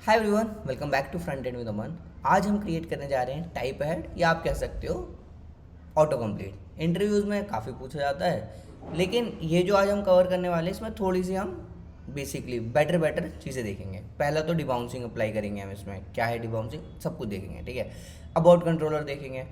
Hi everyone, welcome back to front end with Aman. आज हम create करने जा रहे हैं टाइप अहेड या आप कह सकते हो ऑटो कंप्लीट। इंटरव्यूज़ में काफ़ी पूछा जाता है, लेकिन ये जो आज हम कवर करने वाले हैं इसमें थोड़ी सी हम बेसिकली बेटर चीज़ें देखेंगे। पहला तो डिबाउंसिंग अप्लाई करेंगे हम, इसमें क्या है डिबाउंसिंग सब कुछ देखेंगे, ठीक है। अबाउट कंट्रोलर देखेंगे,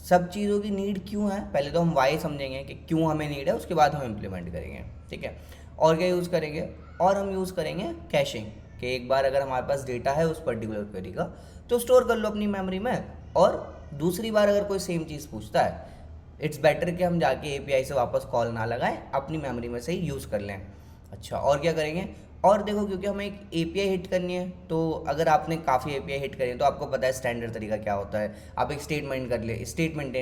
सब चीज़ों की नीड क्यों है, पहले तो हम वाई समझेंगे कि क्यों हमें नीड है, उसके बाद हम इम्प्लीमेंट करेंगे, ठीक है। और क्या यूज़ करेंगे, और हम यूज़ करेंगे कैशिंग, कि एक बार अगर हमारे पास डेटा है उस पर्टिकुलर क्वेरी का तो स्टोर कर लो अपनी मेमोरी में, और दूसरी बार अगर कोई सेम चीज़ पूछता है इट्स बेटर कि हम जाके एपीआई से वापस कॉल ना लगाएं, अपनी मेमोरी में से ही यूज़ कर लें। अच्छा, और क्या करेंगे, और देखो क्योंकि हमें एक एपीआई हिट करनी है, तो अगर आपने काफ़ी एपीआई हिट करी है तो आपको पता है स्टैंडर्ड तरीका क्या होता है। आप एक स्टेट मेंटेन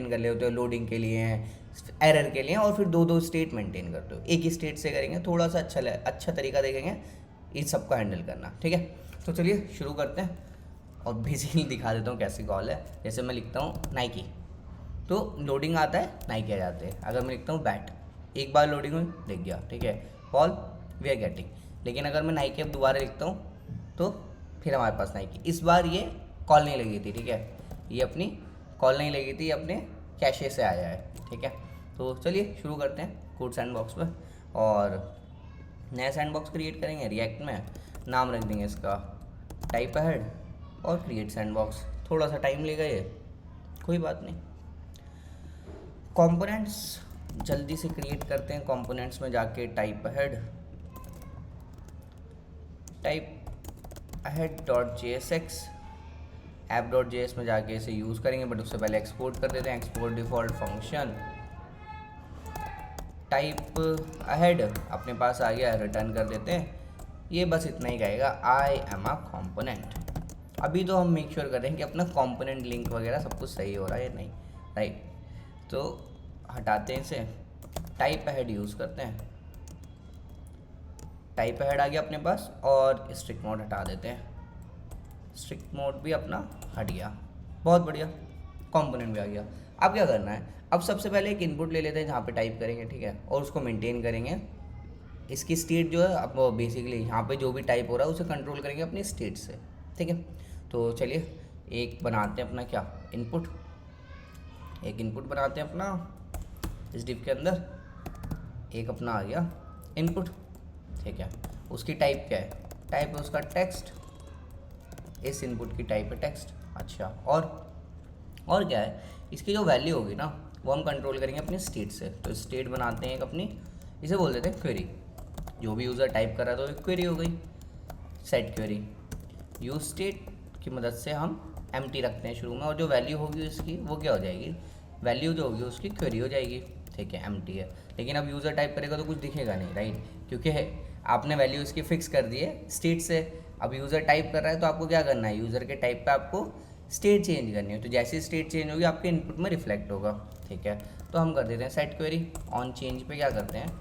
कर लेते हो, लोडिंग के लिए हैं, एरर के लिए, और फिर दो स्टेट मेंटेन करते हो। एक ही स्टेट से करेंगे, थोड़ा सा अच्छा तरीका देखेंगे इन सबको हैंडल करना, ठीक है। तो चलिए शुरू करते हैं, और बेसिकली दिखा देता हूँ कैसी कॉल है। जैसे मैं लिखता हूँ नाइकी, तो लोडिंग आता है, नाइकी आ जाते हैं। अगर मैं लिखता हूँ बैट, एक बार लोडिंग हुई दिख गया, ठीक है, बॉल वी आर गेटिंग। लेकिन अगर मैं नाइकी अब दोबारा लिखता हूँ तो फिर हमारे पास नाइकी, इस बार ये कॉल नहीं लगी थी, ठीक है, ये अपनी कॉल नहीं लगी थी, ये अपने कैशे से आया है, ठीक है। तो चलिए शुरू करते हैं कोड सैंडबॉक्स पर, और नया सैंडबॉक्स क्रिएट करेंगे रिएक्ट में। नाम रख देंगे इसका टाइप अहेड, और क्रिएट सैंडबॉक्स। थोड़ा सा टाइम लेगा ये, कोई बात नहीं। कंपोनेंट्स जल्दी से क्रिएट करते हैं। कंपोनेंट्स में जाके type ahead dot J S x app dot J S में जाके इसे यूज़ करेंगे, बट उससे पहले एक्सपोर्ट कर देते हैं। Export default function type ahead अपने पास आ गया, रिटर्न कर देते हैं। ये बस इतना ही कहेगा, आई एम अ कॉम्पोनेंट। अभी तो हम मेक श्योर कर रहे हैं कि अपना कॉम्पोनेंट लिंक वगैरह सब कुछ सही हो रहा है या नहीं, राइट। तो हटाते हैं इसे, टाइप अहेड यूज़ करते हैं। टाइप अहेड आ गया अपने पास, और स्ट्रिक्ट मोड हटा देते हैं। स्ट्रिक्ट मोड भी अपना हट गया, बहुत बढ़िया। कंपोनेंट भी आ गया। अब क्या करना है, अब सबसे पहले एक इनपुट ले लेते हैं जहाँ पे टाइप करेंगे, ठीक है, और उसको मेंटेन करेंगे। इसकी स्टेट जो है, अब बेसिकली यहाँ पे जो भी टाइप हो रहा है उसे कंट्रोल करेंगे अपनी स्टेट से, ठीक है। तो चलिए एक बनाते हैं अपना क्या इनपुट, एक इनपुट बनाते हैं अपना इस डिव के अंदर। एक अपना आ गया इनपुट, ठीक है। उसकी टाइप क्या है, टाइप है उसका टेक्स्ट, इस इनपुट की टाइप है टेक्स्ट। अच्छा, और क्या है, इसकी जो वैल्यू होगी ना वो हम कंट्रोल करेंगे अपनी स्टेट से। तो स्टेट बनाते हैं एक अपनी, इसे बोल देते हैं क्वेरी। जो भी यूज़र टाइप कर रहा था तो एक क्वेरी हो गई, सेट क्वेरी। यूज स्टेट की मदद से हम एम्प्टी रखते हैं शुरू में, और जो वैल्यू होगी उसकी वो क्या हो जाएगी, वैल्यू जो होगी उसकी क्वेरी हो जाएगी, ठीक है, एम्प्टी है। लेकिन अब यूज़र टाइप करेगा तो कुछ दिखेगा नहीं, राइट, क्योंकि आपने वैल्यू इसकी फिक्स कर दी है स्टेट से। अब यूज़र टाइप कर रहा है तो आपको क्या करना है, यूज़र के टाइप पे आपको स्टेट चेंज करनी है। तो जैसे ही स्टेट चेंज होगी आपके इनपुट में रिफ्लेक्ट होगा, ठीक है। तो हम कर देते हैं सेट क्वेरी ऑन चेंज पे, क्या करते हैं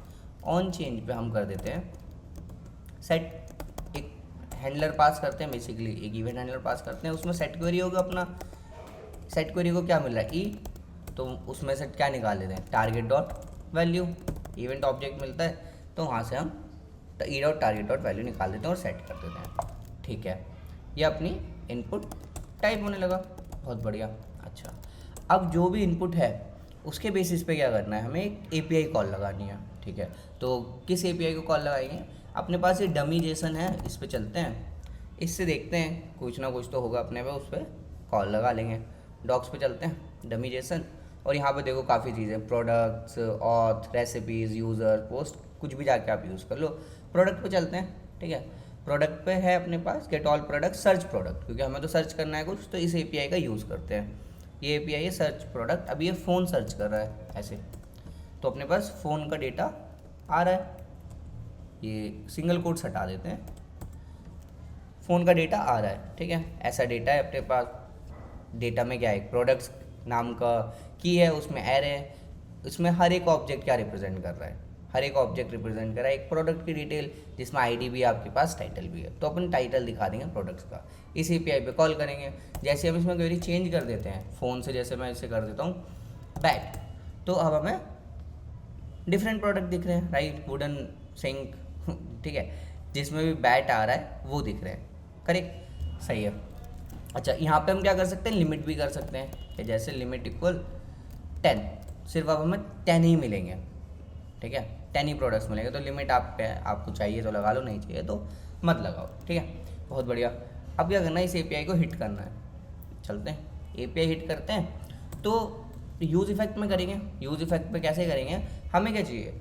ऑन चेंज पे हम कर देते हैं सेट, एक हैंडलर पास करते हैं, बेसिकली एक इवेंट हैंडलर पास करते हैं। उसमें सेट क्वेरी होगा अपना, सेट क्वेरी को क्या मिल रहा है ई, तो उसमें से क्या निकाल लेते हैं target dot value, event object मिलता है, तो वहाँ से हम E dot target dot value निकाल देते हैं और सेट कर देते हैं, ठीक है। ये अपनी इनपुट टाइप होने लगा, बहुत बढ़िया। अच्छा, अब जो भी इनपुट है उसके बेसिस पे क्या करना है, हमें एक एपीआई कॉल लगानी है, ठीक है। तो किस एपीआई को कॉल लगाएंगे, अपने पास ये डमी जेसन है, इस पर चलते हैं, इससे देखते हैं कुछ ना कुछ तो होगा अपने पे, उस पर कॉल लगा लेंगे। डॉक्स पे चलते हैं, डमी जेसन, और यहाँ पे देखो काफ़ी चीज़ें, products, auth, recipes, user, post, कुछ भी जाके आप यूज़ कर लो। प्रोडक्ट पे चलते हैं, ठीक है। प्रोडक्ट पे है अपने पास get all product, search product, क्योंकि हमें तो सर्च करना है कुछ, तो इस एपीआई का यूज़ करते हैं। ये एपीआई है सर्च प्रोडक्ट। अब ये फ़ोन सर्च कर रहा है ऐसे, तो अपने पास फ़ोन का डेटा आ रहा है, ये सिंगल कोट्स हटा देते हैं, फ़ोन का डेटा आ रहा है, ठीक है। ऐसा डेटा है अपने पास। डेटा में क्या है, प्रोडक्ट्स नाम का की है, उसमें एरे है, उसमें हर एक ऑब्जेक्ट क्या रिप्रेजेंट कर रहा है, हर एक ऑब्जेक्ट रिप्रेजेंट कर रहा है एक प्रोडक्ट की डिटेल, जिसमें आईडी भी है आपके पास, टाइटल भी है। तो अपन टाइटल दिखा देंगे प्रोडक्ट्स का, इस एपीआई पे कॉल करेंगे। जैसे हम इसमें क्वेरी चेंज कर देते हैं फ़ोन से, जैसे मैं इसे कर देता हूँ बैट, तो अब हमें डिफरेंट प्रोडक्ट दिख रहे हैं, राइट, वुडन सिंक, ठीक है, जिसमें भी बैट आ रहा है वो दिख रहे हैं, करेक्ट, सही है। अच्छा, यहाँ पे हम क्या कर सकते हैं, लिमिट भी कर सकते हैं कि जैसे लिमिट इक्वल 10, सिर्फ अब हमें 10 ही मिलेंगे, ठीक है, 10 ही प्रोडक्ट्स मिलेंगे। तो लिमिट आप पे है, आपको चाहिए तो लगा लो, नहीं चाहिए तो मत लगाओ, ठीक है, बहुत बढ़िया। अब क्या करना है, इस एपीआई को हिट करना है। चलते हैं एपीआई हिट करते हैं। तो यूज़ इफेक्ट में करेंगे। यूज़ इफेक्ट में कैसे करेंगे, हमें क्या चाहिए,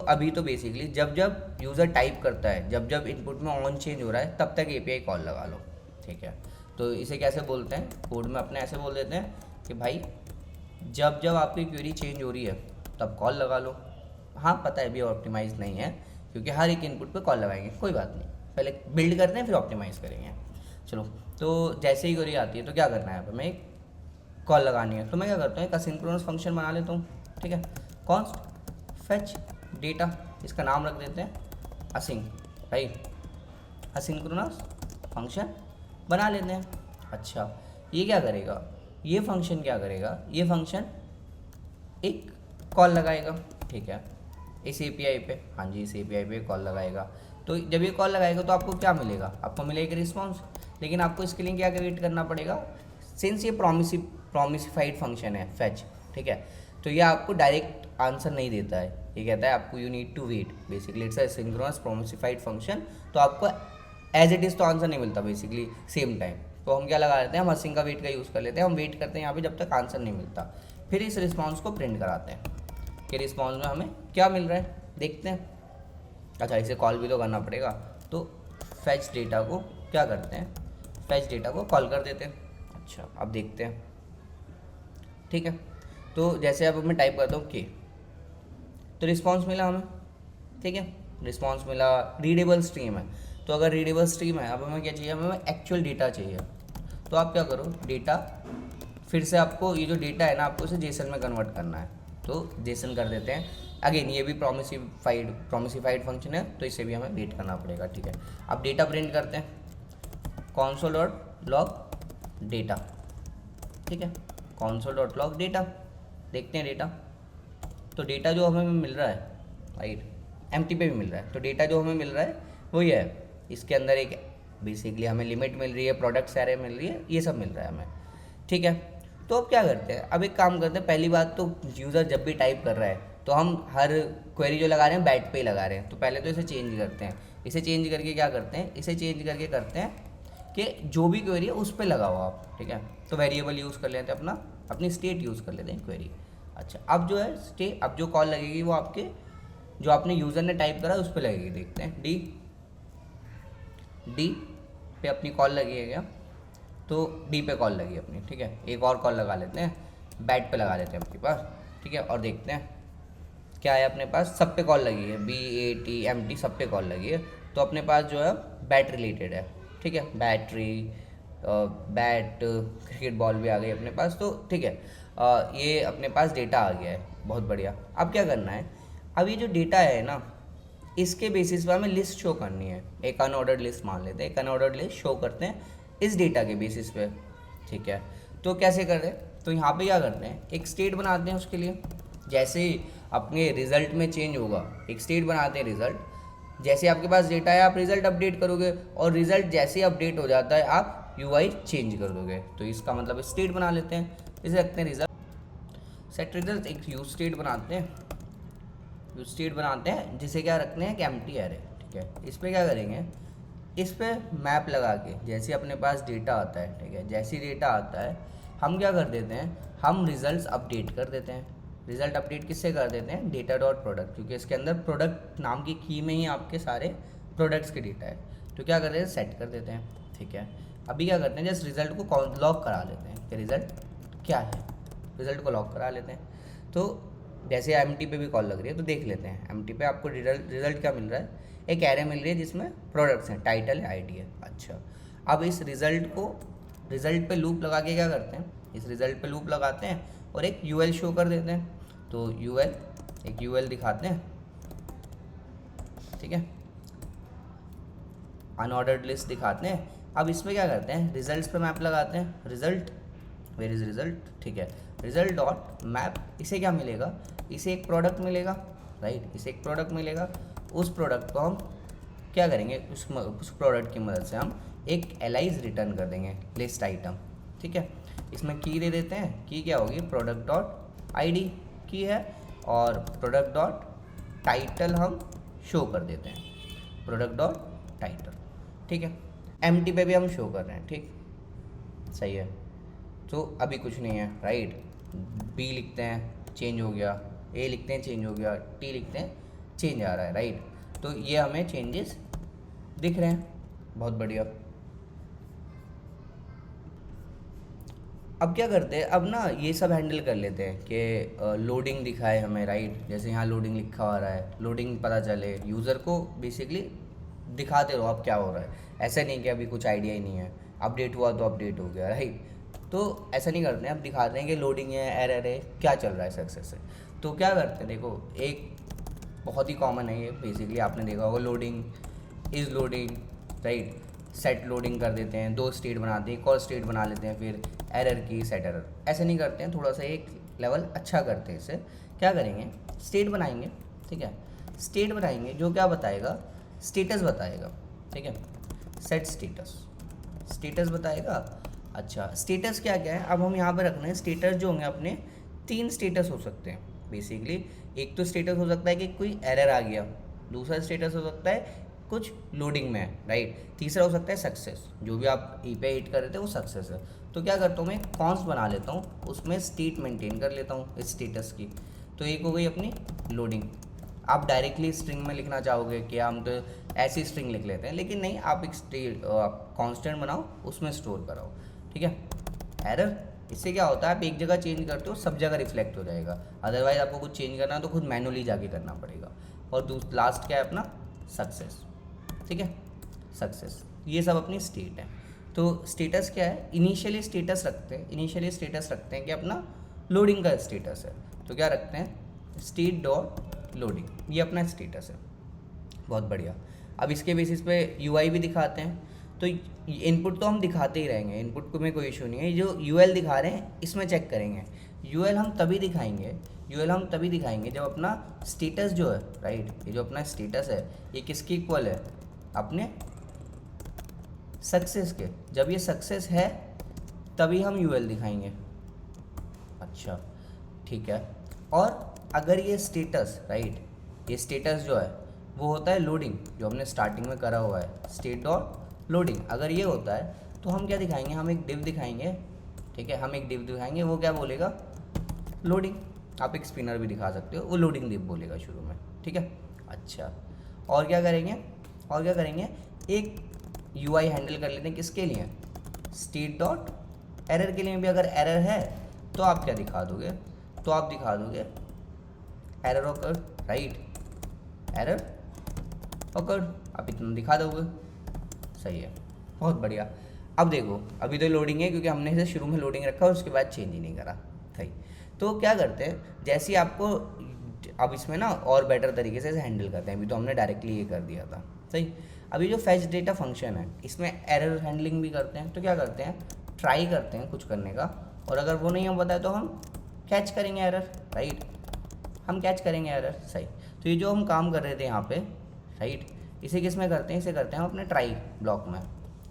अभी तो बेसिकली जब जब यूज़र टाइप करता है, जब जब इनपुट में ऑन चेंज हो रहा है, तब तक एपीआई कॉल लगा लो, ठीक है। तो इसे कैसे बोलते हैं, कोड में अपने ऐसे बोल देते हैं कि भाई जब जब आपकी क्वेरी चेंज हो रही है तब कॉल लगा लो। हाँ पता है, अभी ऑप्टिमाइज नहीं है क्योंकि हर एक इनपुट पे कॉल लगाएंगे, कोई बात नहीं, पहले बिल्ड करते हैं फिर ऑप्टिमाइज़ करेंगे। चलो, तो जैसे ही क्वेरी आती है तो क्या करना है, हमें एक कॉल लगानी है। तो मैं क्या करता हूँ, एक असिंक्रोनस फंक्शन बना लेता हूँ, ठीक है, कॉन्स्ट फेच डेटा, इसका नाम रख देते हैं असिंग, राइट, असिंक्रोनस फंक्शन बना लेते हैं। अच्छा, ये क्या करेगा, ये फंक्शन क्या करेगा, ये फंक्शन एक कॉल लगाएगा, ठीक है, इस एपीआई पे, हाँ जी, इस एपीआई पे कॉल लगाएगा। तो जब ये कॉल लगाएगा तो आपको क्या मिलेगा, आपको मिलेगा रिस्पॉन्स। लेकिन आपको इसके लिए क्या क्रिएट करना पड़ेगा, सिंस ये प्रोमिसिफाइड फंक्शन है फेच, ठीक है, तो ये आपको डायरेक्ट आंसर नहीं देता है, ये कहता है आपको you need to wait, basically it's asynchronous promisified function. तो आपको एज इट इज़ तो आंसर नहीं मिलता बेसिकली सेम टाइम। तो हम क्या लगा लेते हैं, हम असिंग का वेट का यूज़ कर लेते हैं, हम वेट करते हैं यहाँ पे जब तक आंसर नहीं मिलता, फिर इस रिस्पॉन्स को प्रिंट कराते हैं कि रिस्पॉन्स में हमें क्या मिल रहा है, देखते हैं। अच्छा, इसे कॉल भी तो करना पड़ेगा, तो फैच डेटा को क्या करते हैं, फैच डेटा को कॉल कर देते हैं। अच्छा, अब देखते हैं, ठीक है, तो जैसे अब मैं टाइप करता हूँ के, तो रिस्पॉन्स मिला हमें, ठीक है, रिस्पॉन्स मिला, रीडेबल स्ट्रीम है। तो अगर रीडेबल स्ट्रीम है, अब हमें क्या चाहिए, हमें एक्चुअल डेटा चाहिए। तो आप क्या करो, डेटा, फिर से आपको ये जो डेटा है ना, आपको इसे जेसन में कन्वर्ट करना है, तो जेसन कर देते हैं। अगेन ये भी प्रोमिसिफाइड फंक्शन है, तो इसे भी हमें वेट करना पड़ेगा, ठीक है। अब डेटा प्रिंट करते हैं, console.log डेटा, ठीक है, console.log डेटा, देखते हैं डेटा। तो डेटा जो हमें मिल रहा है, राइट, एम्प्टी पे भी मिल रहा है, तो डेटा जो हमें मिल रहा है वो ये है, इसके अंदर एक बेसिकली हमें लिमिट मिल रही है, प्रोडक्ट्स एरे मिल रही है, ये सब मिल रहा है हमें, ठीक है। तो अब क्या करते हैं, अब एक काम करते हैं, पहली बात तो यूज़र जब भी टाइप कर रहा है तो हम हर क्वेरी जो लगा रहे हैं बैट पे ही लगा रहे हैं, तो पहले तो इसे चेंज करते हैं। इसे चेंज करके क्या करते हैं, इसे चेंज करके करते हैं कि जो भी क्वेरी है उस पर लगाओ आप, ठीक है। तो वेरिएबल यूज़ कर लेते हैं, अपनी स्टेट यूज़ कर लेते हैं क्वेरी। अच्छा, अब जो है अब जो कॉल लगेगी वो आपके जो आपने यूज़र ने टाइप करा उस पर लगेगी, देखते हैं। डी पे अपनी कॉल लगी है क्या, तो डी पे कॉल लगी अपनी, ठीक है। एक और कॉल लगा लेते हैं, बैट पे लगा लेते हैं अपने पास, ठीक है, और देखते हैं क्या है अपने पास। सब पे कॉल लगी है, BATMT सब पे कॉल लगी है, तो अपने पास जो है बैट रिलेटेड है, ठीक है, बैटरी, बैट, क्रिकेट बॉल भी आ गई अपने पास, तो ठीक है, ये अपने पास डेटा आ गया है, बहुत बढ़िया। अब क्या करना है, अब ये जो डेटा है ना, इसके बेसिस पे हमें लिस्ट शो करनी है, एक अनऑर्डर्ड लिस्ट मान लेते हैं, एक अनऑर्डर्ड लिस्ट शो करते हैं इस डेटा के बेसिस पे, ठीक है। तो कैसे करते हैं, तो यहाँ पे क्या करते हैं, एक स्टेट बनाते हैं उसके लिए, जैसे अपने रिजल्ट में चेंज होगा एक स्टेट बनाते हैं रिजल्ट, जैसे आपके पास डेटा है आप रिजल्ट अपडेट करोगे, और रिजल्ट जैसे अपडेट हो जाता है आप UI चेंज कर दोगे, तो इसका मतलब स्टेट बना लेते हैं, इसे रखते हैं रिजल्ट सेट रिजल्ट, एक यूज स्टेट बनाते हैं, जिसे क्या रखते हैं कि एम्प्टी एरे, ठीक है। इस पर क्या करेंगे, इस पर मैप लगा के जैसे अपने पास डेटा आता है, ठीक है, जैसे डेटा आता है हम क्या कर देते हैं, हम रिजल्ट्स अपडेट कर देते हैं। रिजल्ट अपडेट किससे कर देते हैं, डेटा डॉट प्रोडक्ट, क्योंकि इसके अंदर प्रोडक्ट नाम की की में ही आपके सारे प्रोडक्ट्स के डेटा है, तो क्या कर देते हैं, सेट कर देते हैं, ठीक है। अभी क्या करते हैं, जस्ट रिजल्ट को लॉक करा लेते हैं कि रिजल्ट क्या है, रिजल्ट को लॉक करा लेते हैं। तो जैसे एम्प्टी पे भी कॉल लग रही है, तो देख लेते हैं एम्प्टी पे आपको रिजल्ट क्या मिल रहा है, एक एरे मिल रही है जिसमें प्रोडक्ट्स हैं, टाइटल है, ID है। अच्छा, अब इस रिजल्ट पे लूप लगा के क्या करते हैं, इस रिजल्ट पे लूप लगाते हैं और एक UL शो कर देते हैं, तो एक UL दिखाते हैं, ठीक है, अनऑर्डर्ड लिस्ट दिखाते हैं। अब इसमें क्या करते हैं, रिजल्ट्स पे मैप लगाते हैं, रिजल्ट, वेयर इज रिजल्ट, ठीक है, रिजल्ट डॉट मैप, इसे क्या मिलेगा, इसे एक प्रोडक्ट मिलेगा, राइट, इसे एक प्रोडक्ट मिलेगा। उस प्रोडक्ट को हम क्या करेंगे, उस प्रोडक्ट की मदद से हम एक एलाइज रिटर्न कर देंगे लिस्ट आइटम, ठीक है। इसमें की दे देते हैं, की क्या होगी, प्रोडक्ट डॉट आईडी की है, और प्रोडक्ट डॉट टाइटल हम शो कर देते हैं, प्रोडक्ट डॉट टाइटल, ठीक है। एम्प्टी पे भी हम शो कर रहे हैं, ठीक, सही है। तो अभी कुछ नहीं है, राइट। बी लिखते हैं, चेंज हो गया, ए लिखते हैं, चेंज हो गया, टी लिखते हैं, चेंज आ रहा है, राइट। तो ये हमें चेंजेस दिख रहे हैं, बहुत बढ़िया। अब क्या करते हैं, अब ना ये सब हैंडल कर लेते हैं कि लोडिंग दिखाए हमें, राइट। जैसे यहाँ लोडिंग लिखा हो रहा है, लोडिंग पता चले यूज़र को, बेसिकली दिखाते रहो अब क्या हो रहा है। ऐसा नहीं कि अभी कुछ आइडिया ही नहीं है, अपडेट हुआ तो अपडेट हो गया, राइट। तो ऐसा नहीं करते हैं, अब दिखाते हैं कि लोडिंग है, एरर है, क्या चल रहा है सक्सेस से। तो क्या करते हैं, देखो एक बहुत ही कॉमन है ये, बेसिकली आपने देखा होगा, loading is loading, right. Set loading कर देते हैं, 2 स्टेट बनाते हैं, एक और स्टेट बना लेते हैं, फिर एरर की सेट एरर। ऐसे नहीं करते हैं, थोड़ा सा एक लेवल अच्छा करते हैं। इसे क्या करेंगे, स्टेट बनाएंगे, ठीक है। स्टेट बनाएंगे जो क्या बताएगा, स्टेटस बताएगा, ठीक है। सेट स्टेटस, स्टेटस बताएगा। अच्छा, स्टेटस क्या क्या है, अब हम यहाँ पर रखना है स्टेटस जो होंगे अपने 3 स्टेटस हो सकते हैं बेसिकली। एक तो स्टेटस हो सकता है कि कोई एरर आ गया, दूसरा स्टेटस हो सकता है कुछ लोडिंग में है, राइट। तीसरा हो सकता है सक्सेस, जो भी आप ई पे हिट कर रहे थे वो सक्सेस है। तो क्या करता हूँ मैं, कॉन्स्ट बना लेता हूँ, उसमें स्टेट मेंटेन कर लेता हूँ इस स्टेटस की। तो एक हो गई अपनी लोडिंग। आप डायरेक्टली स्ट्रिंग में लिखना चाहोगे कि हम तो ऐसी स्ट्रिंग लिख लेते हैं, लेकिन नहीं, आप एक कांस्टेंट बनाओ, उसमें स्टोर कराओ, ठीक है। एरर, इससे क्या होता है, आप एक जगह चेंज करते हो सब जगह रिफ्लेक्ट हो जाएगा, अदरवाइज आपको कुछ चेंज करना है तो खुद मैनुअली जाके करना पड़ेगा। और लास्ट क्या है अपना, सक्सेस, ठीक है, सक्सेस। ये सब अपनी स्टेट है। तो स्टेटस क्या है, इनिशियली स्टेटस रखते हैं, इनिशियली स्टेटस रखते हैं कि अपना लोडिंग का स्टेटस है। तो क्या रखते हैं, स्टेट डॉट लोडिंग, ये अपना स्टेटस है, बहुत बढ़िया। अब इसके बेसिस पे यूआई भी दिखाते हैं। तो इनपुट तो हम दिखाते ही रहेंगे, इनपुट को में कोई इशू नहीं है। जो यूएल दिखा रहे हैं इसमें चेक करेंगे। यूएल हम तभी दिखाएंगे, यूएल हम तभी दिखाएंगे जब अपना स्टेटस जो है, राइट, ये जो अपना स्टेटस है ये किसके इक्वल है, अपने सक्सेस के। जब ये सक्सेस है तभी हम यूएल दिखाएंगे। अच्छा, ठीक है। और अगर ये स्टेटस, राइट, ये स्टेटस जो है वो होता है लोडिंग, जो हमने स्टार्टिंग में करा हुआ है, स्टेट डॉट लोडिंग। अगर ये होता है तो हम क्या दिखाएंगे, हम एक डिव दिखाएंगे, ठीक है, हम एक डिव दिखाएंगे, वो क्या बोलेगा, लोडिंग। आप एक स्पिनर भी दिखा सकते हो, वो लोडिंग डिव बोलेगा शुरू में, ठीक है। अच्छा, और क्या करेंगे, और क्या करेंगे, एक यूआई हैंडल कर लेते हैं किसके लिए, स्टेट डॉट एरर के लिए भी। अगर एरर है तो आप क्या दिखा दोगे, तो आप दिखा दोगे error awkward, right, error awkward, आप इतना दिखा दोगे, सही है, बहुत बढ़िया। अब देखो, अभी तो लोडिंग है क्योंकि हमने इसे शुरू में लोडिंग रखा और उसके बाद चेंज ही नहीं करा, सही। तो क्या करते हैं, जैसे ही आपको, अब इसमें ना और बेटर तरीके से हैंडल करते हैं, अभी तो हमने डायरेक्टली ये कर दिया था, सही। अभी जो फैच डेटा फंक्शन है इसमें एरर हैंडलिंग भी करते हैं। तो क्या करते हैं, ट्राई करते हैं कुछ करने का, और अगर वो नहीं हम बताए तो हम कैच करेंगे एरर, राइट, हम कैच करेंगे एरर, सही। तो ये जो हम काम कर रहे थे यहाँ पे, राइट, इसे किस में करते हैं, इसे करते हैं हम अपने ट्राई ब्लॉक में,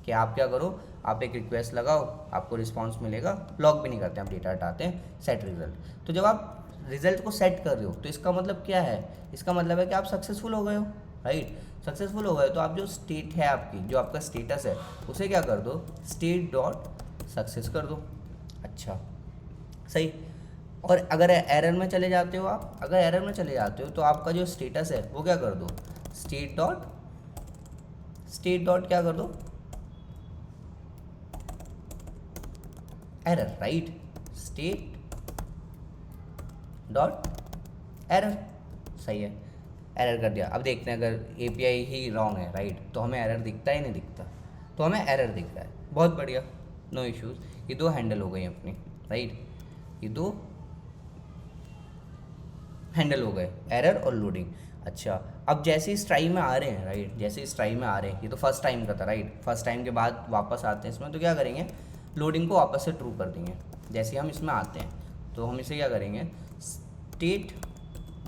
कि आप क्या करो, आप एक रिक्वेस्ट लगाओ, आपको रिस्पांस मिलेगा, ब्लॉक भी नहीं करते, आप डेटा हटाते हैं, सेट रिजल्ट। तो जब आप रिजल्ट को सेट कर रहे हो तो इसका मतलब क्या है, इसका मतलब है कि आप सक्सेसफुल हो गए हो, राइट। सक्सेसफुल हो गए तो आप जो स्टेट है आपकी, जो आपका स्टेटस है, उसे क्या कर दो, स्टेट डॉट सक्सेस कर दो। अच्छा, सही। और अगर एरर में चले जाते हो आप, अगर एरर में चले जाते हो तो आपका जो स्टेटस है वो क्या कर दो, स्टेट डॉट क्या कर दो, error, right, state dot error, सही है, एरर कर दिया। अब देखते हैं अगर एपीआई ही रॉन्ग है, राइट, तो हमें एरर दिखता ही नहीं दिखता, तो हमें एरर दिख रहा है, बहुत बढ़िया, नो इश्यूज़। ये दो हैंडल हो गई अपनी, राइट, ये दो हैंडल हो गए, एरर और लोडिंग। अच्छा, अब जैसे इस ट्राई में आ रहे हैं, राइट, जैसे इस ट्राई में आ रहे हैं, ये तो फर्स्ट टाइम का था, राइट, फर्स्ट टाइम के बाद वापस आते हैं इसमें, तो क्या करेंगे, लोडिंग को वापस से ट्रू कर देंगे। जैसे हम इसमें आते हैं तो हम इसे क्या करेंगे, स्टेट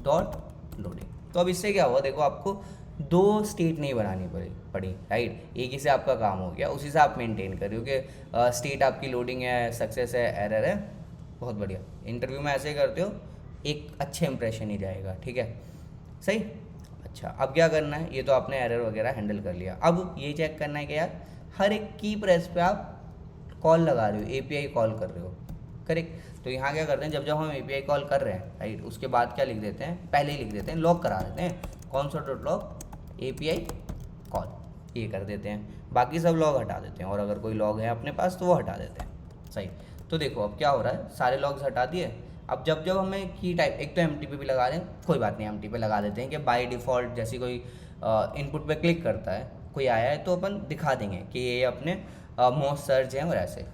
डॉट लोडिंग। तो अब इससे क्या हुआ, देखो आपको दो स्टेट नहीं बनानी पड़ी राइट, एक ही से आपका काम हो गया, उसी से आप मेंटेन कर रहे हो कि स्टेट आपकी लोडिंग है, सक्सेस है, एरर है। बहुत बढ़िया, इंटरव्यू में ऐसे करते हो एक अच्छे इंप्रेशन ही जाएगा, ठीक है सही। अच्छा, अब क्या करना है, ये तो आपने एरर वगैरह हैंडल कर लिया, अब ये चेक करना है कि यार हर एक की प्रेस पे आप कॉल लगा रहे हो, एपीआई कॉल कर रहे हो, करेक्ट। तो यहाँ क्या करते हैं, जब जब हम एपीआई कॉल कर रहे हैं राइट, उसके बाद क्या लिख देते हैं, पहले ही लिख देते हैं, लॉग करा देते हैं, कौन सा डॉट लॉग एपीआई कॉल, ये कर देते हैं, बाकी सब लॉग हटा देते हैं, और अगर कोई लॉग है अपने पास तो वो हटा देते हैं, सही। तो देखो अब क्या हो रहा है, सारे लॉग्स हटा दिए। अब जब जब हमें की टाइप, एक तो एम पे भी लगा दें, कोई बात नहीं, एम पे लगा देते हैं कि बाय डिफ़ॉल्ट जैसी कोई इनपुट पे क्लिक करता है, कोई आया है तो अपन दिखा देंगे कि ये अपने मोस्ट सर्च हैं और ऐसे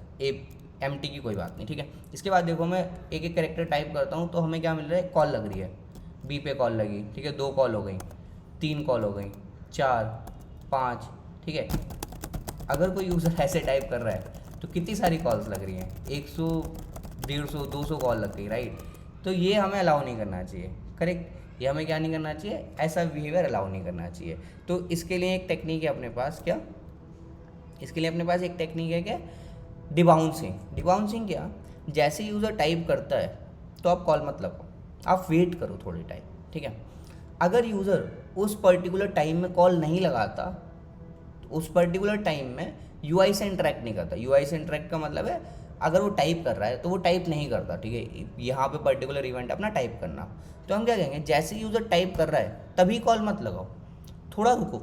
एम की कोई बात नहीं, ठीक है। इसके बाद देखो मैं एक एक कैरेक्टर टाइप करता हूँ तो हमें क्या मिल रहा है, कॉल लग रही है, बी पे कॉल लगी, ठीक है, 2 कॉल हो गई, 3 कॉल हो गई, 4, 5, ठीक है। अगर कोई यूज़र ऐसे टाइप कर रहा है तो कितनी सारी कॉल्स लग रही हैं, 100, 150, 200 कॉल लग गई राइट। तो ये हमें अलाउ नहीं करना चाहिए, करेक्ट, ये हमें क्या नहीं करना चाहिए, ऐसा बिहेवियर अलाउ नहीं करना चाहिए। तो इसके लिए एक टेक्निक है अपने पास, क्या, इसके लिए अपने पास एक टेक्निक है क्या, डिबाउंसिंग। डिबाउंसिंग क्या, जैसे यूज़र टाइप करता है तो आप कॉल मत लगाओ, आप वेट करो थोड़ी टाइम, ठीक है। अगर यूज़र उस पर्टिकुलर टाइम में कॉल नहीं लगाता, तो उस पर्टिकुलर टाइम में यूआई से इंटरेक्ट नहीं करता। यूआई से इंटरेक्ट का मतलब है अगर वो टाइप कर रहा है तो वो टाइप नहीं करता, ठीक है। यहाँ पे पर्टिकुलर इवेंट अपना टाइप करना, तो हम क्या कहेंगे, जैसे यूज़र टाइप कर रहा है तभी कॉल मत लगाओ, थोड़ा रुको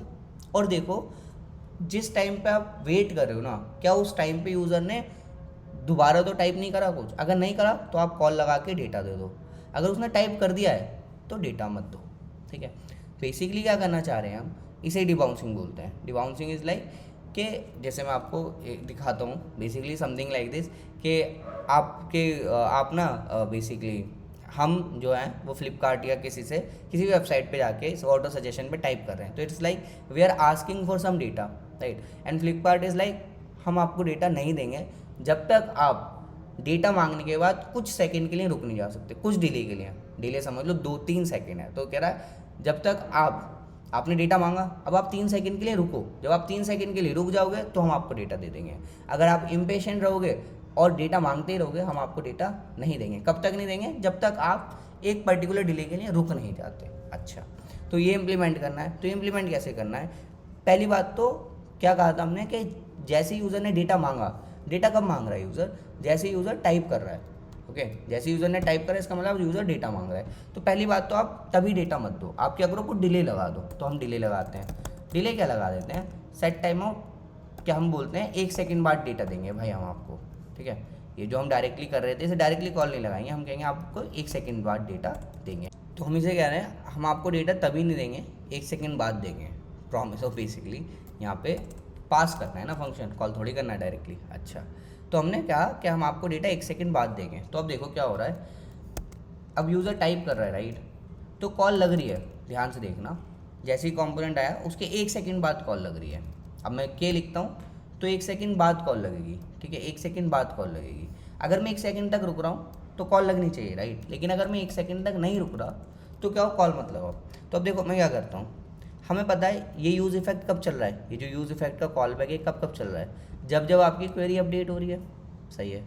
और देखो जिस टाइम पे आप वेट कर रहे हो ना, क्या उस टाइम पे यूज़र ने दोबारा तो टाइप नहीं करा कुछ, अगर नहीं करा तो आप कॉल लगा के डेटा दे दो, अगर उसने टाइप कर दिया है तो डेटा मत दो, ठीक है। बेसिकली क्या करना चाह रहे हैं हम, इसे डिबाउंसिंग बोलते हैं। डिबाउंसिंग इज़ लाइक कि जैसे मैं आपको दिखाता हूँ, बेसिकली समथिंग लाइक दिस कि आप ना बेसिकली हम जो हैं वो फ्लिपकार्ट या किसी भी वेबसाइट पे जाके इस ऑटो सजेशन पे टाइप कर रहे हैं, तो it's like we are asking for some data right, and Flipkart is like हम आपको डेटा नहीं देंगे जब तक आप डेटा मांगने के बाद कुछ सेकंड के लिए रुक नहीं जा सकते, कुछ डिले के लिए, डिले समझ लो 2-3 सेकंड है। तो कह रहा है जब तक आपने डेटा मांगा, अब आप 3 सेकंड के लिए रुको, जब आप 3 सेकंड के लिए रुक जाओगे तो हम आपको डेटा दे देंगे। अगर आप इम्पेशेंट रहोगे और डेटा मांगते ही रहोगे, हम आपको डेटा नहीं देंगे। कब तक नहीं देंगे, जब तक आप एक पर्टिकुलर डिले के लिए रुक नहीं जाते। अच्छा, तो ये इम्प्लीमेंट करना है। तो इम्प्लीमेंट कैसे करना है, पहली बात तो क्या कहा था हमने कि जैसे यूज़र ने डेटा मांगा, डेटा कब मांग रहा है यूज़र, जैसे यूज़र टाइप कर रहा है, ओके, जैसे यूज़र ने टाइप करा इसका मतलब यूज़र डेटा मांग रहा है। तो पहली बात तो आप तभी डेटा मत दो, आप क्या करो, कुछ डिले लगा दो। तो हम डिले लगाते हैं, डिले क्या लगा देते हैं, सेट टाइम आउट, क्या हम बोलते हैं 1 सेकंड बाद डेटा देंगे भाई हम आपको, ठीक है। ये जो हम डायरेक्टली कर रहे थे इसे डायरेक्टली कॉल नहीं लगाएंगे, हम कहेंगे आपको 1 सेकंड बाद डेटा देंगे। तो हम इसे कह रहे हैं हम आपको डेटा तभी नहीं देंगे, 1 सेकंड बाद देंगे, प्रॉमिस। ऑफ बेसिकली यहाँ पे पास करना है ना फंक्शन, कॉल थोड़ी करना है डायरेक्टली। अच्छा, तो हमने कहा कि हम आपको डेटा 1 सेकंड बाद देंगे। तो अब देखो क्या हो रहा है, अब यूज़र टाइप कर रहा है राइट, तो कॉल लग रही है, ध्यान से देखना, जैसे ही कॉम्पोनेंट आया उसके 1 सेकंड बाद कॉल लग रही है। अब मैं के लिखता हूँ तो 1 सेकंड बाद कॉल लगेगी, ठीक है, 1 सेकंड बाद कॉल लगेगी। अगर मैं 1 सेकंड तक रुक रहा हूँ तो कॉल लगनी चाहिए राइट, लेकिन अगर मैं 1 सेकंड तक नहीं रुक रहा तो क्या हो, कॉल मत लगाओ। तो अब देखो मैं क्या करता हूँ, हमें पता है ये यूज़ इफेक्ट कब चल रहा है, ये जो यूज़ इफेक्ट का कॉल बैक है कब कब चल रहा है, जब जब आपकी क्वेरी अपडेट हो रही है, सही है।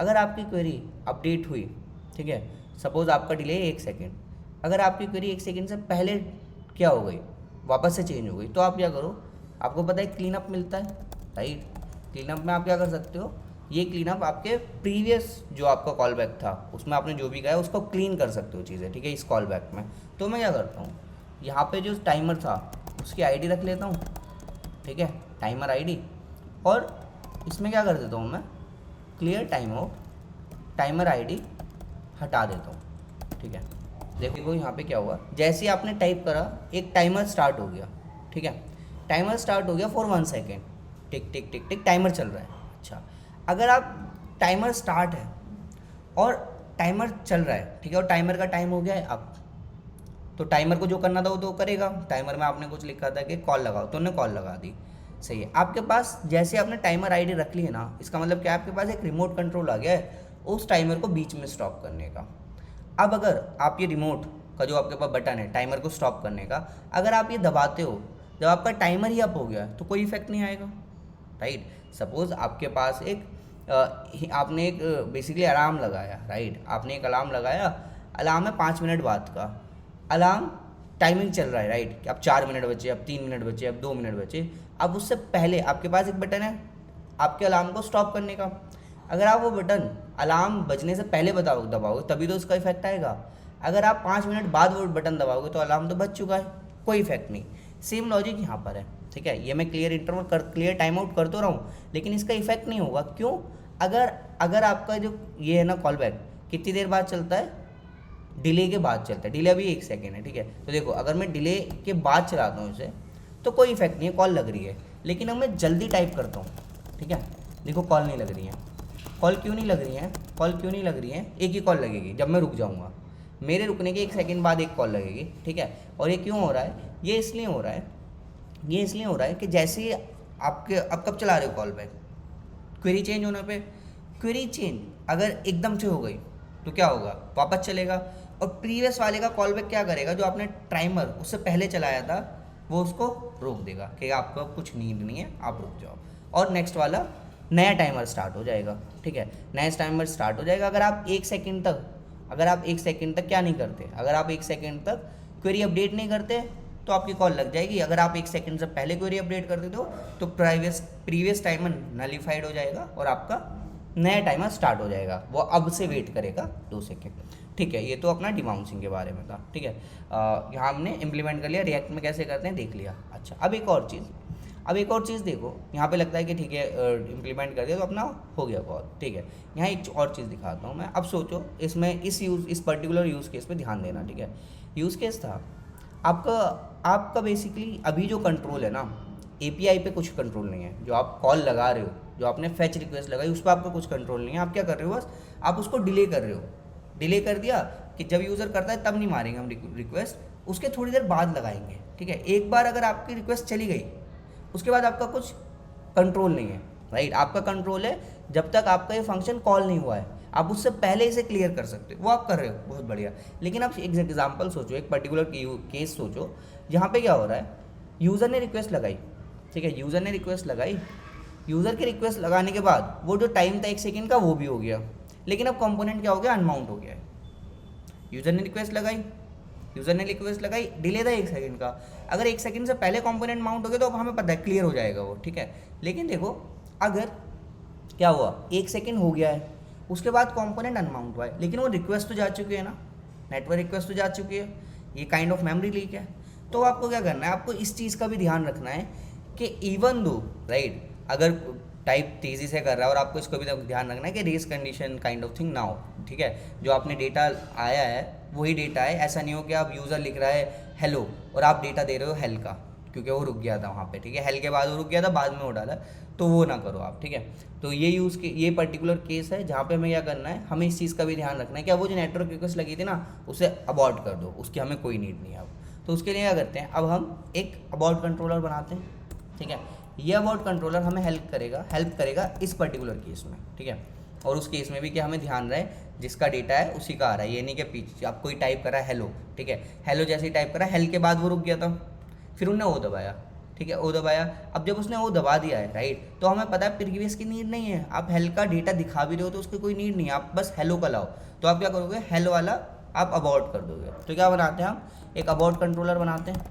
अगर आपकी क्वेरी अपडेट हुई, ठीक है, सपोज़ आपका डिले 1 सेकंड, अगर आपकी क्वेरी 1 सेकंड से पहले क्या हो गई, वापस से चेंज हो गई, तो आप क्या करो, आपको पता है क्लीन अप मिलता है राइट। क्लीन अप में आप क्या कर सकते हो, ये क्लीन अप आपके प्रीवियस जो आपका कॉल बैक था उसमें आपने जो भी कहा है उसको क्लीन कर सकते हो चीज़ें, ठीक है, इस कॉल बैक में। तो मैं क्या करता हूँ, यहाँ पे जो टाइमर था उसकी आईडी रख लेता हूँ, ठीक है, टाइमर आईडी, और इसमें क्या कर देता हूँ मैं, clear time out, timer ID हटा देता हूँ, ठीक है। देखो यहाँ पे क्या हुआ, जैसे ही आपने टाइप करा एक टाइमर स्टार्ट हो गया, ठीक है, टाइमर स्टार्ट हो गया for 1 second, tick tick tick tick timer चल रहा है। अच्छा, अगर आप टाइमर स्टार्ट है और टाइमर चल रहा है, ठीक है, और टाइमर का टाइम हो गया है अब, तो टाइमर को जो करना था वो तो करेगा। टाइमर में आपने कुछ लिखा था कि कॉल लगाओ, तो उन्होंने कॉल लगा दी, सही है। आपके पास जैसे आपने टाइमर आईडी रख ली है ना, इसका मतलब क्या, आपके पास एक रिमोट कंट्रोल आ गया है उस टाइमर को बीच में स्टॉप करने का। अब अगर आप ये रिमोट का जो आपके पास बटन है टाइमर को स्टॉप करने का, अगर आप ये दबाते हो जब आपका टाइमर ही अप हो गया तो कोई इफेक्ट नहीं आएगा, राइट। सपोज आपके पास आपने एक बेसिकली अलार्म लगाया, राइट। आपने एक अलार्म लगाया, अलार्म है 5 मिनट बाद का, अलार्म टाइमिंग चल रहा है, राइट, कि अब 4 मिनट बचे, अब 3 मिनट बचे, अब 2 मिनट बचे। अब उससे पहले आपके पास एक बटन है आपके अलार्म को स्टॉप करने का। अगर आप वो बटन अलार्म बजने से पहले दबाओगे तभी तो उसका इफेक्ट आएगा। अगर आप 5 मिनट बाद वो बटन दबाओगे तो अलार्म तो बज चुका है, कोई इफेक्ट नहीं। सेम लॉजिक यहाँ पर है, ठीक है। ये मैं क्लियर टाइम आउट कर तो रहा हूँ, लेकिन इसका इफेक्ट नहीं होगा। क्यों? अगर आपका जो ये है ना कॉल बैक कितनी देर बाद चलता है, डिले के बाद चलता है। डिले अभी 1 सेकेंड है, ठीक है। तो देखो अगर मैं डिले के बाद चलाता हूँ इसे तो कोई इफेक्ट नहीं है, कॉल लग रही है। लेकिन अब मैं जल्दी टाइप करता हूँ, ठीक है, देखो कॉल नहीं लग रही है। कॉल क्यों नहीं लग रही है? कॉल क्यों नहीं लग रही है? एक ही कॉल लगेगी जब मैं रुक जाऊँगा, मेरे रुकने के 1 सेकेंड बाद एक कॉल लगेगी, ठीक है। और ये क्यों हो रहा है? ये इसलिए हो रहा है कि जैसे ही आप कब चला रहे हो कॉल बैक, क्वेरी चेंज होने पे, क्वेरी चेंज अगर एकदम से हो गई तो क्या होगा, वापस चलेगा। और प्रीवियस वाले का कॉल बैक क्या करेगा, जो आपने टाइमर उससे पहले चलाया था वो उसको रोक देगा कि आपको कुछ नीड नहीं है, आप रुक जाओ। और नेक्स्ट वाला नया टाइमर स्टार्ट हो जाएगा, ठीक है, नया टाइमर स्टार्ट हो जाएगा। अगर आप 1 सेकेंड तक क्या नहीं करते, अगर आप 1 सेकेंड तक क्वेरी अपडेट नहीं करते तो आपकी कॉल लग जाएगी। अगर आप 1 सेकेंड से पहले क्वेरी अपडेट कर देते हो तो प्रीवियस टाइमर नलीफाइड हो जाएगा और आपका नया टाइमर स्टार्ट हो जाएगा। वो अब से वेट करेगा 2 सेकेंड, ठीक है। ये तो अपना डिबाउंसिंग के बारे में था, ठीक है। यहाँ हमने इम्प्लीमेंट कर लिया, रिएक्ट में कैसे करते हैं देख लिया। अच्छा, अब एक और चीज़ देखो, यहाँ पे लगता है कि ठीक है इम्प्लीमेंट कर दिया तो अपना हो गया कॉल, ठीक है। यहाँ एक और चीज़ दिखाता हूँ मैं। अब सोचो इसमें इस पर्टिकुलर यूज़ केस पे ध्यान देना, ठीक है। यूज़ केस था आपका बेसिकली अभी जो कंट्रोल है ना, एपीआई पे कुछ कंट्रोल नहीं है। जो आप कॉल लगा रहे हो, जो आपने फैच रिक्वेस्ट लगाई, उस पर आपका कुछ कंट्रोल नहीं है। आप क्या कर रहे हो, बस आप उसको डिले कर रहे हो। डिले कर दिया कि जब यूज़र करता है तब नहीं मारेंगे हम रिक्वेस्ट, उसके थोड़ी देर बाद लगाएंगे, ठीक है। एक बार अगर आपकी रिक्वेस्ट चली गई उसके बाद आपका कुछ कंट्रोल नहीं है, राइट। आपका कंट्रोल है जब तक आपका ये फंक्शन कॉल नहीं हुआ है, आप उससे पहले इसे क्लियर कर सकते हो, वो आप कर रहे हो, बहुत बढ़िया। लेकिन आप एक एग्जाम्पल सोचो, एक पर्टिकुलर केस सोचो जहाँ पे क्या हो रहा है, यूज़र ने रिक्वेस्ट लगाई, ठीक है, यूज़र के रिक्वेस्ट लगाने के बाद वो जो टाइम था 1 सेकेंड का वो भी हो गया, लेकिन अब कंपोनेंट क्या हो गया, अनमाउंट हो गया है। यूज़र ने रिक्वेस्ट लगाई, डिले था 1 सेकेंड का। अगर 1 सेकेंड से पहले कंपोनेंट माउंट हो गया तो अब हमें पता है क्लियर हो जाएगा वो, ठीक है। लेकिन देखो अगर क्या हुआ, 1 सेकेंड हो गया है, उसके बाद कंपोनेंट अनमाउंट हुआ है, लेकिन वो रिक्वेस्ट तो जा चुकी है ना, नेटवर्क रिक्वेस्ट तो जा चुकी है, ये काइंड ऑफ मेमोरी लीक है। तो आपको क्या करना है, आपको इस चीज़ का भी ध्यान रखना है कि इवन दो, राइट, अगर टाइप तेज़ी से कर रहा है और आपको इसको भी ध्यान रखना है कि race condition kind of thing ना हो, ठीक है। जो आपने डेटा आया है वही डेटा है, ऐसा नहीं हो कि आप यूज़र लिख रहा है हेलो और आप डेटा दे रहे हो हेल का, क्योंकि वो रुक गया था वहाँ पे, ठीक है, हेल के बाद वो रुक गया था, बाद में वो डाला, तो वो ना करो आप, ठीक है। तो ये पर्टिकुलर केस है जहाँ पे हमें क्या करना है, हमें इस चीज़ का भी ध्यान रखना है कि वो जो नेटवर्क रिक्वेस्ट लगी थी ना उसे अबॉर्ट कर दो, उसकी हमें कोई नीड नहीं है अब। तो उसके लिए क्या करते हैं, अब हम एक अबॉर्ट कंट्रोलर बनाते हैं, ठीक है। ये अबॉर्ट कंट्रोलर हमें हेल्प करेगा इस पर्टिकुलर केस में, ठीक है। और उस केस में भी क्या हमें ध्यान रहे, जिसका डेटा है उसी का आ रहा है, ये नहीं कि पीछे आप कोई टाइप करा है हेलो, ठीक है, हेलो जैसे ही टाइप करा, हेल के बाद वो रुक गया था, फिर उन्होंने ओ दबाया, ठीक है, ओ दबाया। अब जब उसने ओ दबा दिया है, राइट, तो हमें पता है प्रीवियस की नीड नहीं है, आप हेल का डेटा दिखा भी रहे हो तो उसकी कोई नीड नहीं है, आप बस हेलो का लाओ। तो आप क्या करोगे, हेल वाला आप अबॉर्ट कर दोगे। तो क्या बनाते हैं हम, एक अबॉर्ट कंट्रोलर बनाते हैं,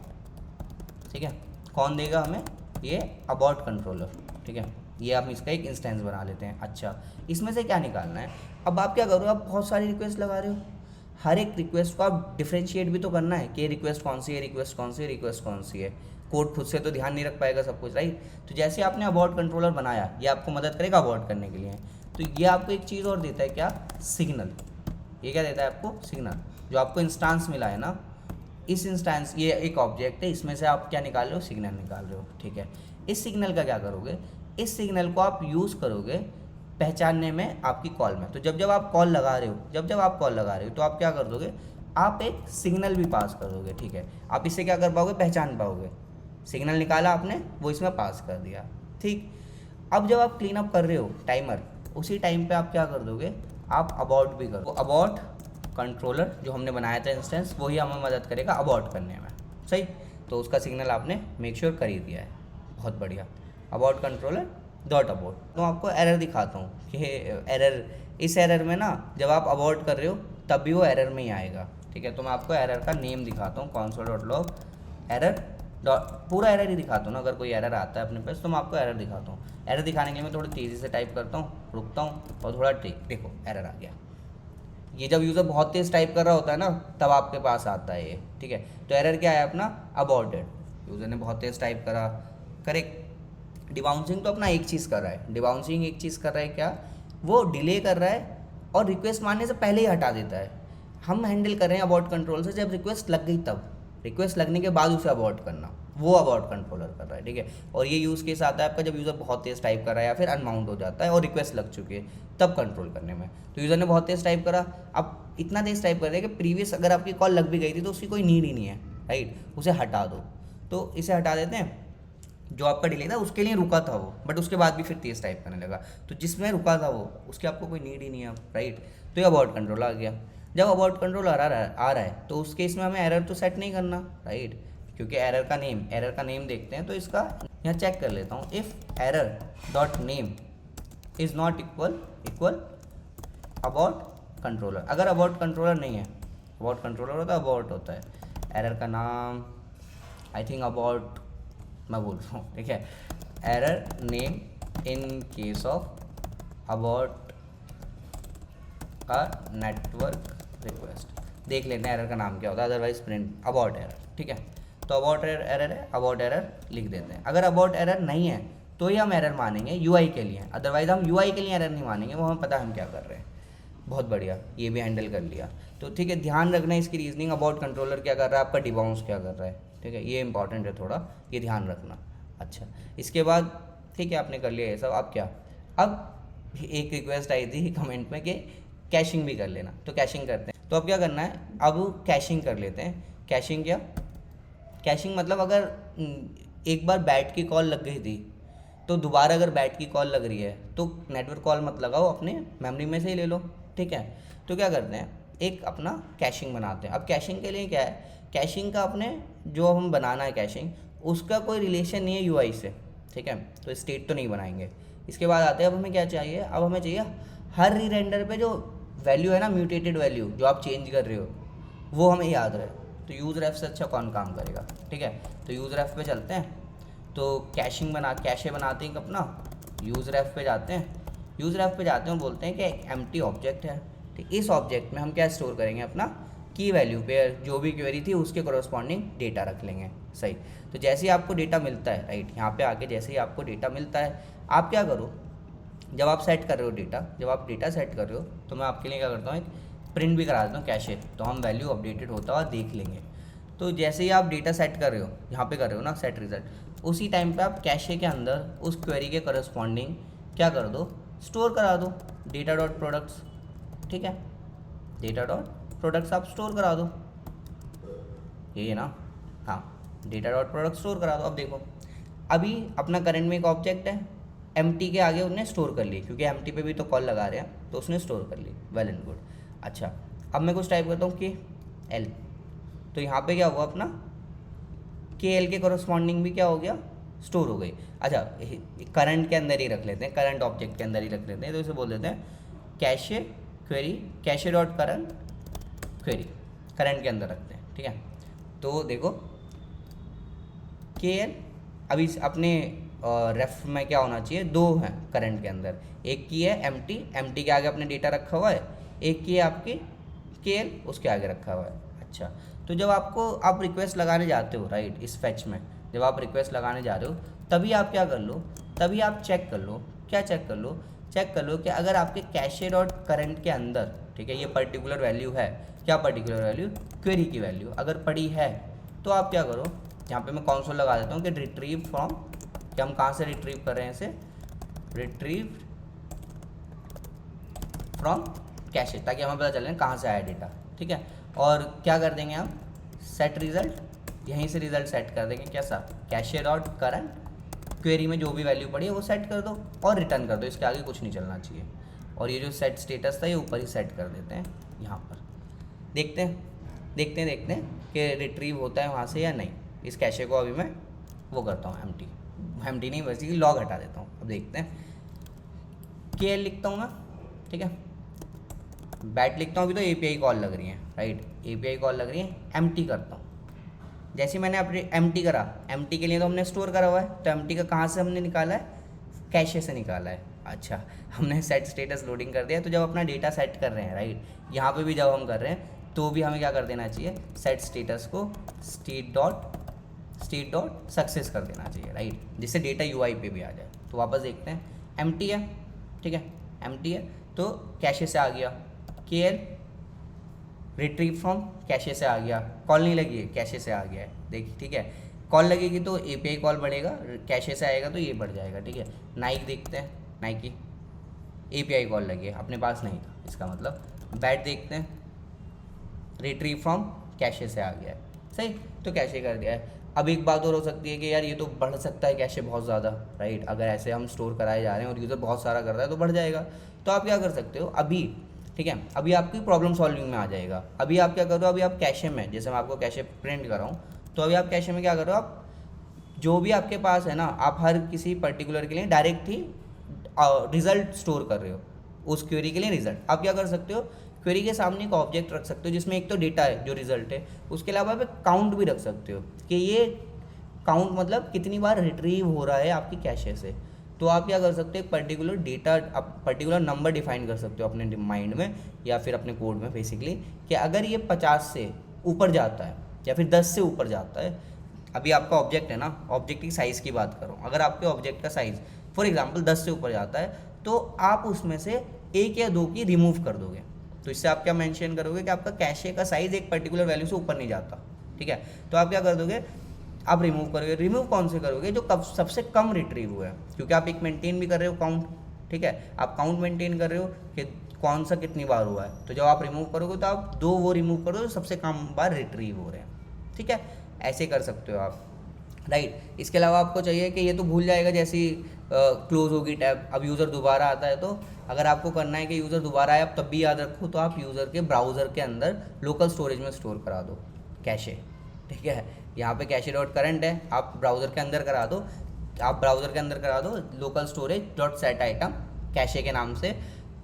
ठीक है। कौन देगा हमें, ये अबॉर्ट कंट्रोलर, ठीक है। ये आप इसका एक इंस्टेंस बना लेते हैं। अच्छा, इसमें से क्या निकालना है, अब आप क्या करो, आप बहुत सारी रिक्वेस्ट लगा रहे हो, हर एक रिक्वेस्ट को आप डिफ्रेंशिएट भी तो करना है कि रिक्वेस्ट कौन सी है, कोड खुद से तो ध्यान नहीं रख पाएगा सब कुछ, राइट। तो जैसे आपने अबॉर्ट कंट्रोलर बनाया, ये आपको मदद करेगा अबॉर्ट करने के लिए। तो ये आपको एक चीज़ और देता है, क्या, सिग्नल। ये क्या देता है आपको, सिग्नल। जो आपको इंस्टांस मिला है ना, इस इंस्टेंस, ये एक ऑब्जेक्ट है, इसमें से आप क्या निकाल रहे हो, सिग्नल निकाल रहे हो, ठीक है। इस सिग्नल का क्या करोगे, इस सिग्नल को आप यूज़ करोगे पहचानने में आपकी कॉल में। तो जब आप कॉल लगा रहे हो तो आप क्या कर दोगे, आप एक सिग्नल भी पास कर दोगे, ठीक है। आप इससे क्या कर पाओगे, पहचान पाओगे, सिग्नल निकाला आपने, वो इसमें पास कर दिया, ठीक। अब जब आप क्लीन अप कर रहे हो टाइमर, उसी टाइम पे आप क्या कर दोगे, आप अबॉर्ट भी करो, अबॉर्ट कंट्रोलर जो हमने बनाया था इंस्टेंस, वही हमें मदद करेगा अबॉर्ट करने में। सही, तो उसका सिग्नल आपने मेक श्योर कर ही दिया है, बहुत बढ़िया। Abort controller dot abort. तो आपको एरर दिखाता हूँ कि एरर, इस एरर में ना जब आप अबॉर्ट कर रहे हो तब भी वो एरर में ही आएगा। ठीक है, तो मैं आपको एरर का नेम दिखाता हूँ, console.log एरर पूरा एरर ही दिखाता हूँ ना। अगर कोई एरर आता है अपने पास तो मैं आपको एरर दिखाता हूँ। एरर दिखाने के लिए मैं थोड़ी तेज़ी से टाइप करता हूँ, रुकता हूँ और थोड़ा देखो एरर आ गया। ये जब यूज़र बहुत तेज़ टाइप कर रहा होता है ना तब आपके पास आता है ये। ठीक है, तो एरर क्या है अपना, अबॉर्टेड। यूज़र ने बहुत तेज़ टाइप करा, करेक्ट। डिबाउंसिंग तो अपना एक चीज़ कर रहा है, डिबाउंसिंग एक चीज़ कर रहा है, क्या वो डिले कर रहा है और रिक्वेस्ट मारने से पहले ही हटा देता है। हम हैंडल कर रहे हैं अबॉर्ट कंट्रोल से जब रिक्वेस्ट लग गई तब, रिक्वेस्ट लगने के बाद उसे अबॉर्ट करना, वो अबॉर्ट कंट्रोलर कर रहा है। ठीक है, और ये यूज़ केस आता है आपका जब यूज़र बहुत तेज़ टाइप कर रहा है या फिर अनमाउंट हो जाता है और रिक्वेस्ट लग चुकी है तब कंट्रोल करने में। तो यूज़र ने बहुत तेज़ टाइप करा, अब इतना तेज़ टाइप कर रहे हैं कि प्रीवियस अगर आपकी कॉल लग भी गई थी तो उसकी कोई नीड ही नहीं है, राइट, उसे हटा दो। तो इसे हटा देते हैं, जो आपका डिले था उसके लिए रुका था वो, बट उसके बाद भी फिर तेज़ टाइप करने लगा, तो जिसमें रुका था वो उसकी आपको कोई नीड ही नहीं है, राइट। तो ये अबॉर्ट कंट्रोल आ गया। जब अबॉर्ट कंट्रोल आ रहा है तो उस केस में हमें एरर तो सेट नहीं करना, राइट, क्योंकि एरर का नेम देखते हैं। तो इसका यहाँ चेक कर लेता हूँ, if error dot name is not equal abort controller. अगर अबॉर्ट कंट्रोलर नहीं है, अबॉर्ट कंट्रोलर होता है, अबॉर्ट होता है, एरर का नाम आई थिंक अबॉर्ट मैं बोल रहा हूँ, ठीक है, error name in case of abort a network request. देख लेते हैं एरर का नाम क्या होता है, अदरवाइज प्रिंट अबॉर्ट एरर। ठीक है, तो अबॉर्ट एरर है, अबॉर्ट एरर लिख देते हैं। अगर अबॉर्ट एरर नहीं है तो ही हम एरर मानेंगे यूआई के लिए, अदरवाइज हम यूआई के लिए एरर नहीं मानेंगे, वो हमें पता है हम क्या कर रहे हैं। बहुत बढ़िया, ये भी हैंडल कर लिया। तो ठीक है, ध्यान रखना है इसकी रीजनिंग, अबॉर्ट कंट्रोलर क्या कर रहा है, आपका डिबाउंस क्या कर रहा है। ठीक है, ये इंपॉर्टेंट है थोड़ा, ये ध्यान रखना। अच्छा, इसके बाद ठीक है आपने कर लिया ये सब। अब क्या, अब एक रिक्वेस्ट आई थी कमेंट में कि कैशिंग भी कर लेना, तो कैशिंग करते हैं। तो अब क्या करना है, अब कैशिंग कर लेते हैं। कैशिंग क्या, कैशिंग मतलब अगर एक बार बैट की कॉल लग गई थी तो दोबारा अगर बैट की कॉल लग रही है तो नेटवर्क कॉल मत लगाओ, अपने मेमोरी में से ही ले लो। ठीक है, तो क्या करते हैं, एक अपना कैशिंग बनाते हैं। अब कैशिंग के लिए क्या है, कैशिंग का अपने जो हम बनाना है कैशिंग, उसका कोई रिलेशन नहीं है यूआई से। ठीक है, तो स्टेट तो नहीं बनाएंगे। इसके बाद आते हैं, अब हमें क्या चाहिए, अब हमें चाहिए हर री रेंडर पे जो वैल्यू है ना, म्यूटेटेड वैल्यू जो आप चेंज कर रहे हो, वो हमें याद रहे। तो यूज़ रेफ से अच्छा कौन काम करेगा। ठीक है, तो यूज़ रेफ पे चलते हैं, तो कैशे बनाते हैं अपना, यूज़ रेफ पे जाते हैं, यूज़ रेफ पे जाते हैं और बोलते हैं कि एक एम्प्टी ऑब्जेक्ट है। तो इस ऑब्जेक्ट में हम क्या स्टोर करेंगे, अपना की वैल्यू पे जो भी क्वेरी थी उसके कोरस्पॉन्डिंग डेटा रख लेंगे। सही, तो जैसे ही आपको डेटा मिलता है, राइट, यहाँ पे आके जैसे ही आपको डेटा मिलता है, आप क्या करो, जब आप सेट कर रहे हो डेटा, जब आप डेटा सेट कर रहे हो तो मैं आपके लिए क्या करता हूँ, एक प्रिंट भी करा देता हूँ कैशे, तो हम वैल्यू अपडेटेड होता हुआ देख लेंगे। तो जैसे ही आप डेटा सेट कर रहे हो, यहाँ पे कर रहे हो ना सेट रिजल्ट, उसी टाइम पे आप कैशे के अंदर उस क्वेरी के करस्पॉन्डिंग क्या कर दो, स्टोर करा दो डेटा डॉट प्रोडक्ट्स। ठीक है, डेटा डॉट प्रोडक्ट्स आप स्टोर करा दो, यही है ना, हाँ, डेटा डॉट प्रोडक्ट स्टोर करा दो। अब देखो, अभी अपना करंट में एक ऑब्जेक्ट है, एम्प्टी के आगे उन्हें स्टोर कर ली, क्योंकि एम्प्टी पे भी तो कॉल लगा रहे हैं, तो उसने स्टोर कर ली, वेल एंड गुड। अच्छा, अब मैं कुछ टाइप करता हूँ के एल, तो यहाँ पे क्या हुआ, अपना के एल के करस्पॉन्डिंग भी क्या हो गया, स्टोर हो गई। अच्छा, करंट के अंदर ही रख लेते हैं, करंट ऑब्जेक्ट के अंदर ही रख लेते हैं, तो इसे बोल देते हैं cache query, cache dot current query, current के अंदर रखते हैं। ठीक है, तो देखो के एल अभी अपने रेफ में क्या होना चाहिए, दो हैं करंट के अंदर, एक की है एम्प्टी के आगे अपने डेटा रखा हुआ है, एक की है आपकी के एल उसके आगे रखा हुआ है। अच्छा, तो जब आप रिक्वेस्ट लगाने जाते हो, राइट, इस फैच में जब आप रिक्वेस्ट लगाने जा रहे हो तभी आप क्या कर लो, तभी आप चेक कर लो, क्या चेक कर लो कि अगर आपके कैशे डॉट करंट के अंदर, ठीक है, ये पर्टिकुलर वैल्यू है, क्या पर्टिकुलर वैल्यू, क्वेरी की वैल्यू अगर पड़ी है तो आप क्या करो, यहाँ पे मैं कंसोल लगा देता हूँ कि रिट्रीव फ्रॉम, कि हम कहाँ से रिट्रीव कर रहे हैं इसे, रिट्रीव फ्रॉम कैशे, ताकि हमें पता चले कहाँ से आया डेटा। ठीक है, और क्या कर देंगे हम, सेट रिजल्ट, यहीं से रिजल्ट सेट कर देंगे, कैसा, कैशे डॉट करंट क्वेरी में जो भी वैल्यू पड़ी है वो सेट कर दो और रिटर्न कर दो, इसके आगे कुछ नहीं चलना चाहिए। और ये जो सेट स्टेटस था ये ऊपर ही सेट कर देते हैं यहाँ पर। देखते हैं कि रिट्रीव होता है वहाँ से या नहीं। इस कैशे को अभी मैं वो करता हूँ एम्प्टी नहीं, बेसिकली लॉग हटा देता हूँ। अब देखते हैं, के लिखता हूँ मैं, ठीक है, बैट लिखता हूँ। अभी तो एपीआई कॉल लग रही है, राइट, एपीआई कॉल लग रही है। एम्प्टी करता हूँ। जैसे मैंने अपने एम्प्टी करा, एम्प्टी के लिए तो हमने स्टोर करा हुआ है, तो एम्प्टी का कहाँ से हमने निकाला है, कैशे से निकाला है। अच्छा, हमने सेट स्टेटस लोडिंग कर दिया। तो जब अपना डेटा सेट कर रहे हैं, राइट, यहाँ पे भी जब हम कर रहे हैं तो भी हमें क्या कर देना चाहिए, सेट स्टेटस को स्टेट डॉट सक्सेस कर देना चाहिए, राइट, जिससे डेटा यूआई पे भी आ जाए। तो वापस देखते हैं, एम्प्टी है, ठीक है, एम्प्टी है, तो कैशे से आ गया, केएल रिट्रीव फ्रॉम कैशे से आ गया। कॉल नहीं लगी है, कैशे से आ गया है, देखिए, ठीक है। कॉल लगेगी तो एपीआई कॉल बढ़ेगा, कैशे से आएगा तो ये बढ़ जाएगा, ठीक है। नाइक देखते हैं, नाइकी एपीआई कॉल लगी है, अपने पास नहीं था, इसका मतलब। बैट देखते हैं, रिट्रीव फ्रॉम कैशे से आ गया है, सही, तो कैशे कर दिया है। अब एक बात और हो सकती है कि यार ये तो बढ़ सकता है कैशे बहुत ज़्यादा, राइट, अगर ऐसे हम स्टोर कराए जा रहे हैं और यूज़र बहुत सारा कर रहा है तो बढ़ जाएगा। तो आप क्या कर सकते हो अभी, ठीक है, अभी आपकी प्रॉब्लम सॉल्विंग में आ जाएगा। अभी आप क्या करो, अभी आप कैशे में, जैसे मैं आपको कैशे प्रिंट कर रहा हूँ, तो अभी आप कैशे में क्या करो, आप जो भी आपके पास है ना, आप हर किसी पर्टिकुलर के लिए डायरेक्ट ही रिजल्ट स्टोर कर रहे हो, उस क्वेरी के लिए रिजल्ट। आप क्या कर सकते हो, क्वेरी के सामने एक ऑब्जेक्ट रख सकते हो जिसमें एक तो डेटा है जो रिजल्ट है, उसके अलावा आप एक काउंट भी रख सकते हो कि ये काउंट मतलब कितनी बार रिट्रीव हो रहा है आपकी कैशे से। तो आप क्या कर सकते हो, एक पर्टिकुलर डेटा, आप पर्टिकुलर नंबर डिफाइन कर सकते हो अपने माइंड में या फिर अपने कोड में, बेसिकली, कि अगर ये 50 से ऊपर जाता है या फिर 10 से ऊपर जाता है। अभी आपका ऑब्जेक्ट है ना, ऑब्जेक्ट की साइज़ की बात करो, अगर आपके ऑब्जेक्ट का साइज़ फॉर एग्जांपल 10 से ऊपर जाता है तो आप उसमें से एक या दो की रिमूव कर दोगे। तो इससे आप क्या मेंशन करोगे कि आपका कैशे का साइज़ एक पर्टिकुलर वैल्यू से ऊपर नहीं जाता, ठीक है। तो आप क्या कर दोगे, आप रिमूव करोगे। रिमूव कौन से करोगे, जो कब सबसे कम रिट्रीव हुआ है, क्योंकि आप एक मेंटेन भी कर रहे हो काउंट, ठीक है, आप काउंट मेंटेन कर रहे हो कि कौन सा कितनी बार हुआ है। तो जब आप रिमूव करोगे तो आप दो वो रिमूव करोगे जो सबसे कम बार रिट्रीव हो रहे हैं, ठीक है, ऐसे कर सकते हो आप, राइट। इसके अलावा आपको चाहिए कि ये तो भूल जाएगा जैसी क्लोज होगी टैब, अब यूज़र दोबारा आता है, तो अगर आपको करना है कि यूज़र दोबारा आए आप तब भी याद रखो, तो आप यूज़र के ब्राउज़र के अंदर लोकल स्टोरेज में स्टोर करा दो कैशे, ठीक है। यहाँ पे कैशे डॉट करंट है, आप ब्राउज़र के अंदर करा दो, local storage dot set item cache के नाम से,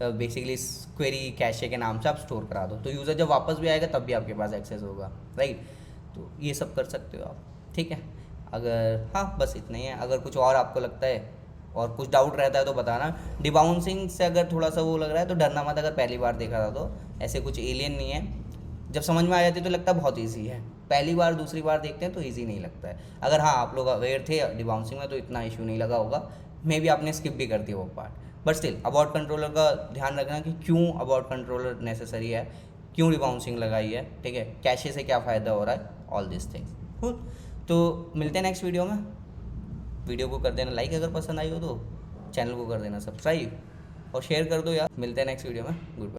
बेसिकली क्वेरी कैशे के नाम से आप स्टोर करा दो। तो यूज़र जब वापस भी आएगा तब भी आपके पास एक्सेस होगा, राइट। तो ये सब कर सकते हो आप, ठीक है। अगर हाँ, बस इतना ही है। अगर कुछ और आपको लगता है और कुछ डाउट रहता है तो बताना। डिबाउंसिंग से अगर थोड़ा सा वो लग रहा है तो डरना मत, अगर पहली बार देखा था तो ऐसे कुछ एलियन नहीं है। जब समझ में आ जाती है तो लगता है बहुत ईजी है, पहली बार दूसरी बार देखते हैं तो ईजी नहीं लगता है। अगर हाँ आप लोग अवेयर थे डिबाउंसिंग में तो इतना इशू नहीं लगा होगा, मे बी आपने स्किप भी कर दिया वो part. But still about controller का ध्यान रखना कि क्यों अबाउट कंट्रोलर नेसेसरी है, क्यों डिबाउंसिंग लगाई है, ठीक है, कैशे से क्या फ़ायदा हो रहा है, ऑल दिस थिंग्स। तो मिलते हैं नेक्स्ट वीडियो में। वीडियो को कर देना लाइक अगर पसंद आई हो तो, चैनल को कर देना सब्सक्राइब और शेयर कर दो यार। मिलते हैं नेक्स्ट वीडियो में, गुड बाय।